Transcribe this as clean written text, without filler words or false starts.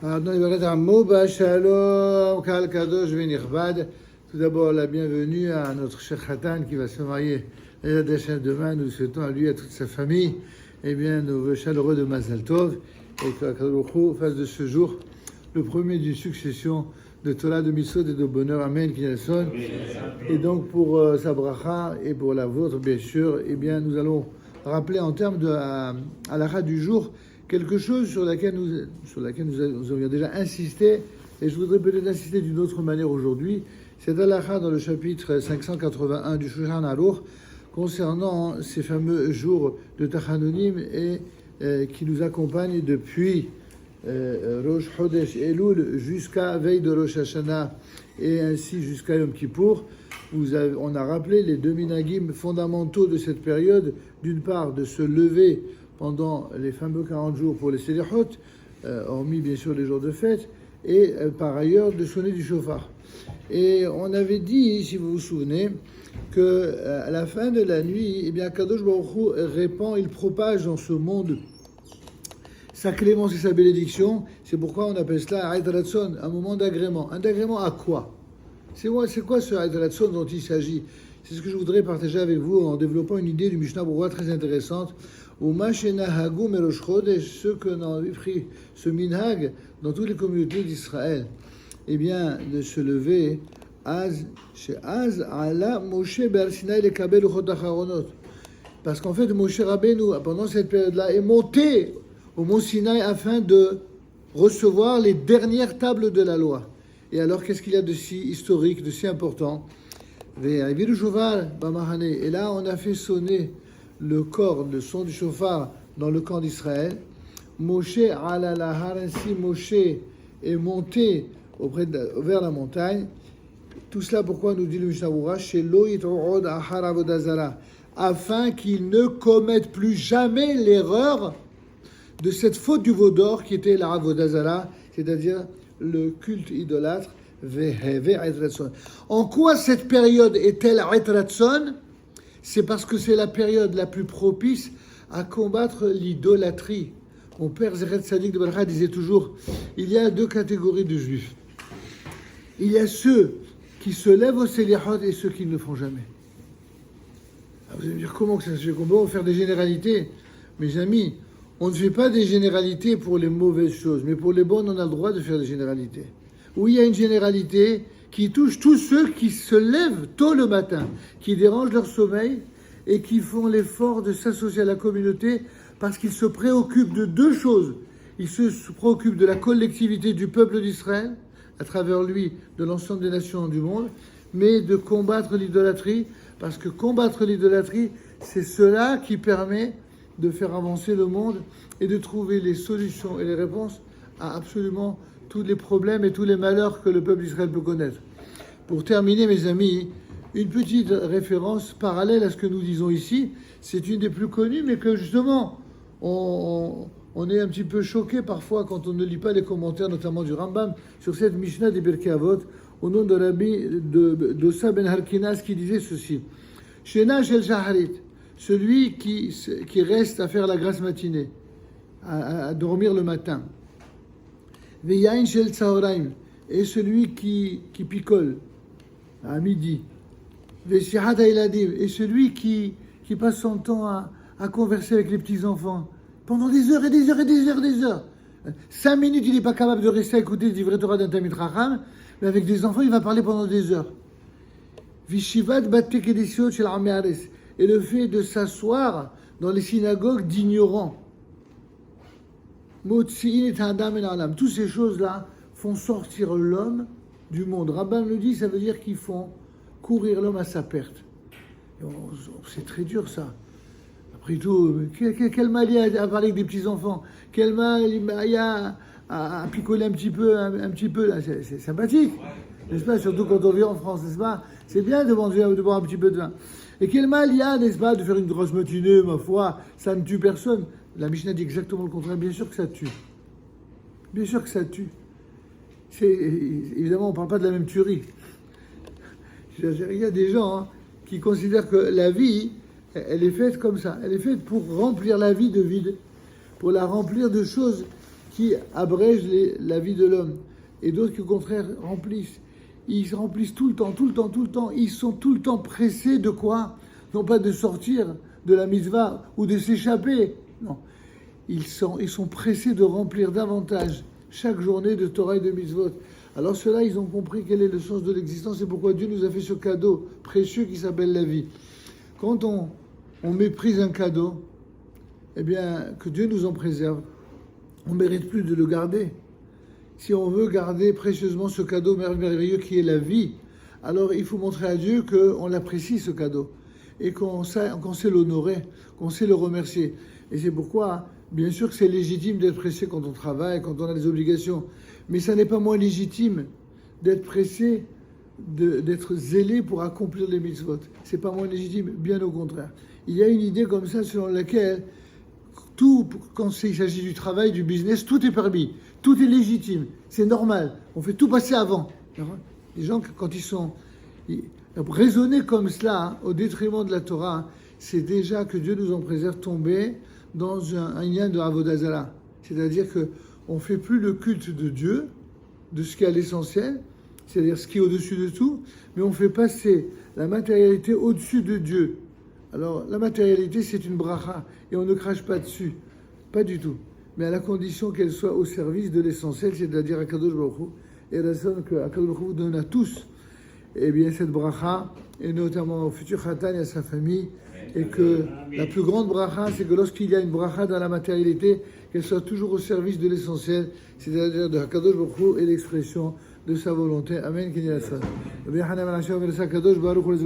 Tout d'abord, la bienvenue à notre cher Khatan qui va se marier demain. Nous souhaitons à lui et à toute sa famille nos vœux chaleureux de Mazal Tov et que Akadosh Baruch Hu fasse de ce jour le premier d'une succession de Torah, de Mitzvot et de bonheur. Amen. Et donc, pour sa bracha et pour la vôtre, bien sûr, nous allons rappeler en termes de halakha du jour quelque chose sur laquelle nous avions déjà insisté, et je voudrais peut-être insister d'une autre manière aujourd'hui. C'est halakha dans le chapitre 581 du Shulchan Aruch concernant ces fameux jours de Tachanonim et qui nous accompagnent depuis Rosh Chodesh Elul jusqu'à veille de Rosh Hashanah et ainsi jusqu'à Yom Kippour. On a rappelé les deux minhagim fondamentaux de cette période. D'une part, de se lever pendant les fameux 40 jours pour les Selichot, hormis bien sûr les jours de fête, et par ailleurs de sonner du chauffard. Et on avait dit, si vous vous souvenez, que à la fin de la nuit, Kadosh Baruch Hu répand, il propage dans ce monde sa clémence et sa bénédiction. C'est pourquoi on appelle cela Ait Ratzon, un moment d'agrément. Un agrément à quoi? C'est quoi ce Ait Ratzon dont il s'agit? C'est ce que je voudrais partager avec vous en développant une idée du Mishnah Berurah très intéressante. Ceux que l'on a pris ce minhag dans toutes les communautés d'Israël, de se lever parce qu'en fait Moshe Rabbeinu pendant cette période-là est monté au mont Sinaï afin de recevoir les dernières tables de la loi. Et alors qu'est-ce qu'il y a de si historique, de si important? Et là on a fait sonner le son du chauffard dans le camp d'Israël. Moshe ala lahar, ainsi Moshe est monté vers la montagne. Tout cela pourquoi nous dit le Mishnah Berurah, afin qu'il ne commette plus jamais l'erreur de cette faute du veau d'or qui était la Avodah Zara, c'est-à-dire le culte idolâtre. En quoi cette période est-elle Ait Ratzon? C'est parce que c'est la période la plus propice à combattre l'idolâtrie. Mon père Zeret Tzadik de Balcha disait toujours, il y a deux catégories de juifs. Il y a ceux qui se lèvent au Selichot et ceux qui ne le font jamais. Alors vous allez me dire, comment que ça se fait? Qu'on peut faire des généralités? Mes amis, on ne fait pas des généralités pour les mauvaises choses, mais pour les bonnes, on a le droit de faire des généralités. Oui, il y a une généralité qui touche tous ceux qui se lèvent tôt le matin, qui dérangent leur sommeil et qui font l'effort de s'associer à la communauté parce qu'ils se préoccupent de deux choses. Ils se préoccupent de la collectivité du peuple d'Israël, à travers lui, de l'ensemble des nations du monde, mais de combattre l'idolâtrie, parce que combattre l'idolâtrie, c'est cela qui permet de faire avancer le monde et de trouver les solutions et les réponses à absolument tous les problèmes et tous les malheurs que le peuple d'Israël peut connaître. Pour terminer, mes amis, une petite référence parallèle à ce que nous disons ici, c'est une des plus connues, mais que justement, on est un petit peu choqué parfois quand on ne lit pas les commentaires, notamment du Rambam, sur cette Mishnah des Pirkei Avot, au nom de Rabbi d'Ossa ben Harkinas, qui disait ceci. Shena shel shaharit, celui qui reste à faire la grasse matinée, à dormir le matin. Veyain shel tsahoraim, et celui qui picole à midi. Veshihat hailadim, et celui qui passe son temps à converser avec les petits-enfants pendant des heures et des heures et des heures et des heures. 5 minutes, il n'est pas capable de rester à écouter le Divrei Torah d'un Talmid Chacham, mais avec des enfants, il va parler pendant des heures. Vishivat batte kedishot shel amei haaretz, et le fait de s'asseoir dans les synagogues d'ignorants. Motzi'in et adam en alam. Toutes ces choses-là font sortir l'homme du monde. Rabban nous dit, ça veut dire qu'ils font courir l'homme à sa perte. C'est très dur ça. Après tout, quel mal il y a à parler avec des petits-enfants? Quel mal il y a à picoler un petit peu là? C'est sympathique, n'est-ce pas? Surtout quand on vit en France, n'est-ce pas? C'est bien de boire un petit peu de vin. Et quel mal il y a, n'est-ce pas, de faire une grosse matinée, ma foi, ça ne tue personne. La Mishnah dit exactement le contraire. Bien sûr que ça tue. Bien sûr que ça tue. Évidemment, on ne parle pas de la même tuerie. Il y a des gens qui considèrent que la vie, elle est faite comme ça. Elle est faite pour remplir la vie de vide, pour la remplir de choses qui abrègent la vie de l'homme, et d'autres qui au contraire remplissent. Ils remplissent tout le temps, tout le temps, tout le temps. Ils sont tout le temps pressés de quoi? Non pas de sortir de la mitzvah ou de s'échapper. Non. Ils sont pressés de remplir davantage chaque journée de Torah et de mitzvot. Alors ceux-là, ils ont compris quel est le sens de l'existence et pourquoi Dieu nous a fait ce cadeau précieux qui s'appelle la vie. Quand on méprise un cadeau, eh bien, que Dieu nous en préserve. On ne mérite plus de le garder. Si on veut garder précieusement ce cadeau merveilleux qui est la vie, alors il faut montrer à Dieu qu'on l'apprécie ce cadeau et qu'on sait l'honorer, qu'on sait le remercier. Et c'est pourquoi, bien sûr que c'est légitime d'être pressé quand on travaille, quand on a des obligations, mais ça n'est pas moins légitime d'être pressé, d'être zélé pour accomplir les mitzvot. C'est pas moins légitime, bien au contraire. Il y a une idée comme ça selon laquelle tout, quand il s'agit du travail, du business, tout est permis, tout est légitime, c'est normal, on fait tout passer avant. Les gens, quand ils sont raisonnés comme cela, au détriment de la Torah, c'est déjà que Dieu nous en préserve tomber dans un lien de Avodah Zarah. C'est-à-dire qu'on ne fait plus le culte de Dieu, de ce qui est l'essentiel, c'est-à-dire ce qui est au-dessus de tout, mais on fait passer la matérialité au-dessus de Dieu. Alors, la matérialité, c'est une bracha, et on ne crache pas dessus, pas du tout. Mais à la condition qu'elle soit au service de l'essentiel, c'est-à-dire à Kadosh Baruch Hu, et la raison que Kadosh Baruch Hu donne à tous, eh bien, cette bracha, et notamment au futur Khatan et à sa famille, et que la plus grande bracha, c'est que lorsqu'il y a une bracha dans la matérialité, qu'elle soit toujours au service de l'essentiel, c'est-à-dire de Kadosh Baruch Hu et l'expression de sa volonté. Amen. Rabbi Hanan ben Asher, Kadosh Baruch Hu,